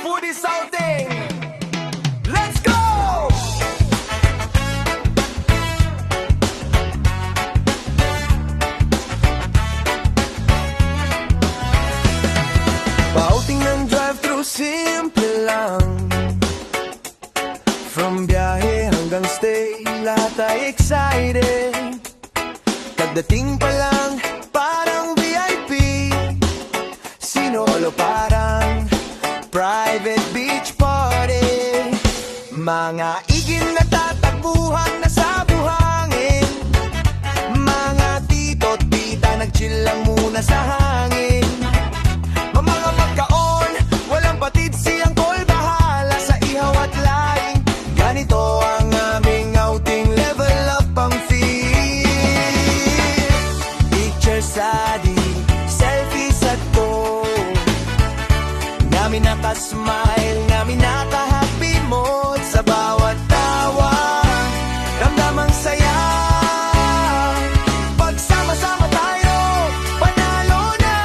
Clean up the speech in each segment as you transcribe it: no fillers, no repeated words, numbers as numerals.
foodies outing. Let's go! Pauting ng drive-thru, simple lang. From biyahe hanggang stay, lahat ay excited. Pagdating pa lang, parang VIP. Sinolo parang private beach party. Mga igin na tatakbuhan na sa buhangin. Mga tito't tita nag-chill lang muna sa hangin. Mga magkaon, walang patid siyang call, bahala sa ihaw at laing. Ganito ang aming outing, level up ang feel. Picture sa di, selfies at go. Ngami naka-smile, ngami naka-happy mood. Sa bawat tawa, ramdamang saya. Pagsama-sama tayo, panalo na.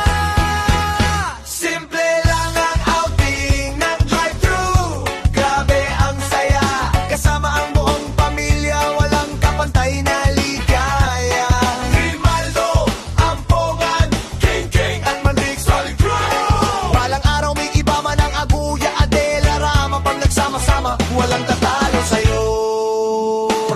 Simple lang ang outing ng drive-thru. Grabe ang saya, kasama ang buong pamilya. Walang kapantay na ligaya. Grimaldo, Ampongan, King at Manrix Rally Crew. Balang araw may iba man ang Aguya, Adela, Rama. Pag nagsama-sama, walang tatalo sa'yo.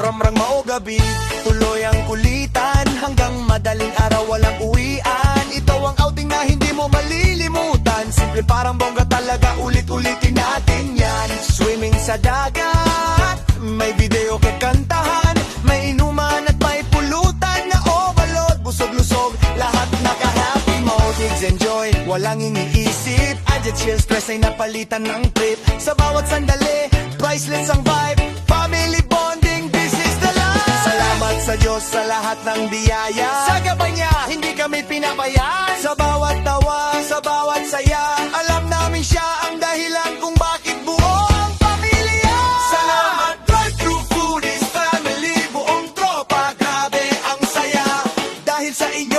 Ramrang mao gabi, tuloy ang kulitan. Hanggang madaling araw walang uwian. Ito ang outing na hindi mo malilimutan. Simple parang bongga talaga, ulit-ulitin natin yan. Swimming sa dagat, may video kay kantahan. May inuman at may pulutan na overload. Busog-lusog, lahat naka-happy mode. Kids enjoy, walang iniisip. Adjust chill, stress ay napalitan ng trip. Sa bawat sandali, priceless ang vibe. Family bonding, this is the life. Salamat sa Diyos sa lahat ng biyaya. Sa gabay niya, hindi kami pinabayaan. Sa bawat tawa, sa bawat saya, alam namin siya ang dahilan kung bakit buong pamilya. Salamat drive-thru foodies family, buong tropa, grabe ang saya. Dahil sa inyo